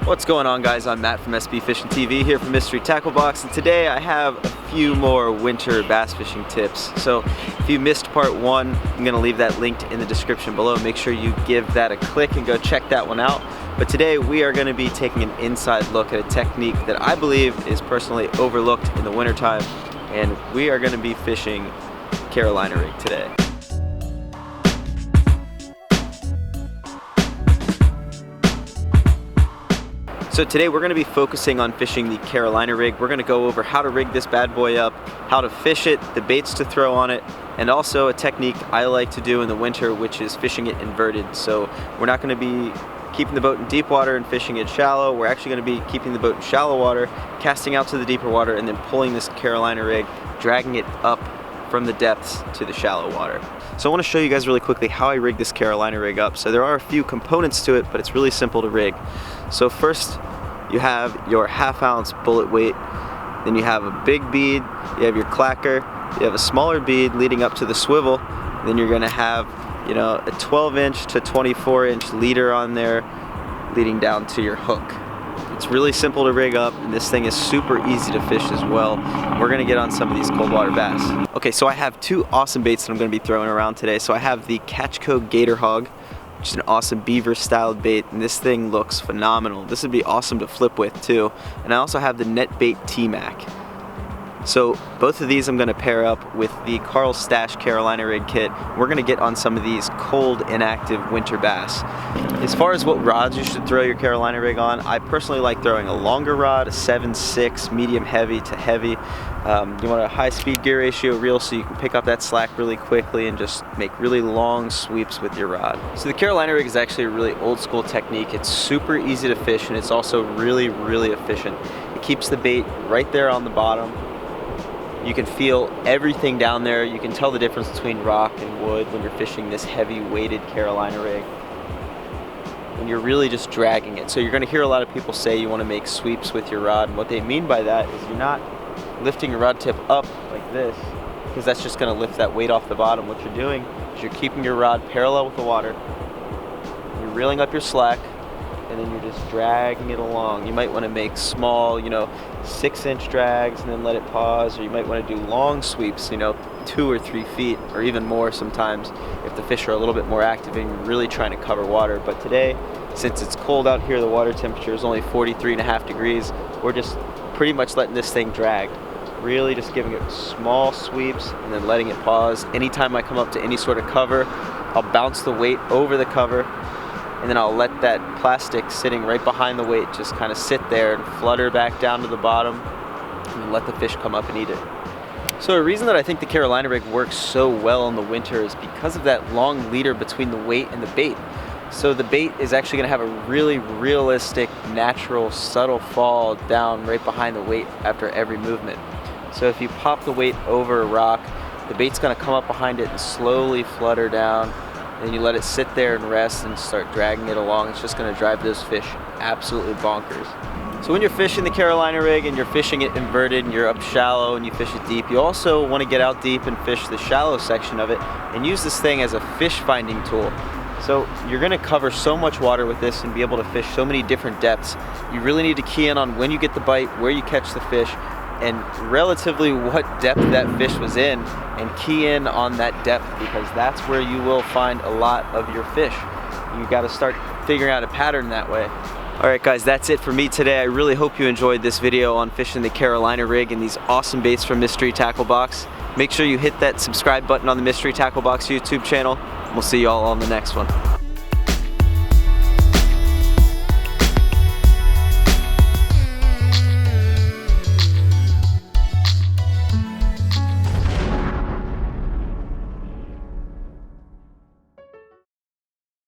What's going on, guys? I'm Matt from SB Fishing TV here for Mystery Tackle Box, and today I have a few more winter bass fishing tips. So if you missed part one, I'm going to leave that linked in the description below. Make sure you give that a click and go check that one out. But today we are going to be taking an inside look at a technique that I believe is personally overlooked in the wintertime, and we are going to be fishing Carolina rig today. So today we're going to be focusing on fishing the Carolina rig. We're going to go over how to rig this bad boy up, how to fish it, the baits to throw on it, and also a technique I like to do in the winter, which is fishing it inverted. So we're not going to be keeping the boat in deep water and fishing it shallow. We're actually going to be keeping the boat in shallow water, casting out to the deeper water, and then pulling this Carolina rig, dragging it up from the depths to the shallow water. So I want to show you guys really quickly how I rig this Carolina rig up. So there are a few components to it, but it's really simple to rig. So first, you have your 1/2 ounce bullet weight, then you have a big bead, you have your clacker, you have a smaller bead leading up to the swivel, then you're going to have, you know, a 12-inch to 24-inch leader on there leading down to your hook. It's really simple to rig up, and this thing is super easy to fish as well. We're gonna get on some of these cold water bass. Okay, so I have two awesome baits that I'm gonna be throwing around today. So I have the Catchco Gator Hog, which is an awesome beaver styled bait, and this thing looks phenomenal. This would be awesome to flip with too. And I also have the Net Bait T-Mac. So both of these I'm going to pair up with the Carl Stash Carolina rig kit. We're going to get on some of these cold, inactive winter bass. As far as what rods you should throw your Carolina rig on, I personally like throwing a longer rod, a 7/6, medium heavy to heavy. You want a high speed gear ratio reel so you can pick up that slack really quickly and just make really long sweeps with your rod. So the Carolina rig is actually a really old school technique. It's super easy to fish, and it's also really, really efficient. It keeps the bait right there on the bottom. You can feel everything down there. You can tell the difference between rock and wood when you're fishing this heavy weighted Carolina rig. And you're really just dragging it. So you're gonna hear a lot of people say you wanna make sweeps with your rod, and what they mean by that is you're not lifting your rod tip up like this, because that's just gonna lift that weight off the bottom. What you're doing is you're keeping your rod parallel with the water, you're reeling up your slack, and then you're just dragging it along. You might want to make small, 6-inch drags and then let it pause, or you might want to do long sweeps, 2 or 3 feet, or even more sometimes if the fish are a little bit more active and you're really trying to cover water. But today, since it's cold out here, the water temperature is only 43.5 degrees, we're just pretty much letting this thing drag. Really just giving it small sweeps and then letting it pause. Anytime I come up to any sort of cover, I'll bounce the weight over the cover, and then I'll let that plastic sitting right behind the weight just kind of sit there and flutter back down to the bottom, and let the fish come up and eat it. So a reason that I think the Carolina rig works so well in the winter is because of that long leader between the weight and the bait. So the bait is actually going to have a really realistic, natural, subtle fall down right behind the weight after every movement. So if you pop the weight over a rock, the bait's going to come up behind it and slowly flutter down. And you let it sit there and rest and start dragging it along. It's just going to drive those fish absolutely bonkers. So when you're fishing the Carolina rig and you're fishing it inverted and you're up shallow and you fish it deep, you also want to get out deep and fish the shallow section of it and use this thing as a fish finding tool. So you're going to cover so much water with this and be able to fish so many different depths. You really need to key in on when you get the bite, where you catch the fish, and relatively what depth that fish was in, and key in on that depth, because that's where you will find a lot of your fish. You got to start figuring out a pattern that way. Alright guys, that's it for me today. I really hope you enjoyed this video on fishing the Carolina rig and these awesome baits from Mystery Tackle Box. Make sure you hit that subscribe button on the Mystery Tackle Box YouTube channel. We'll see you all on the next one.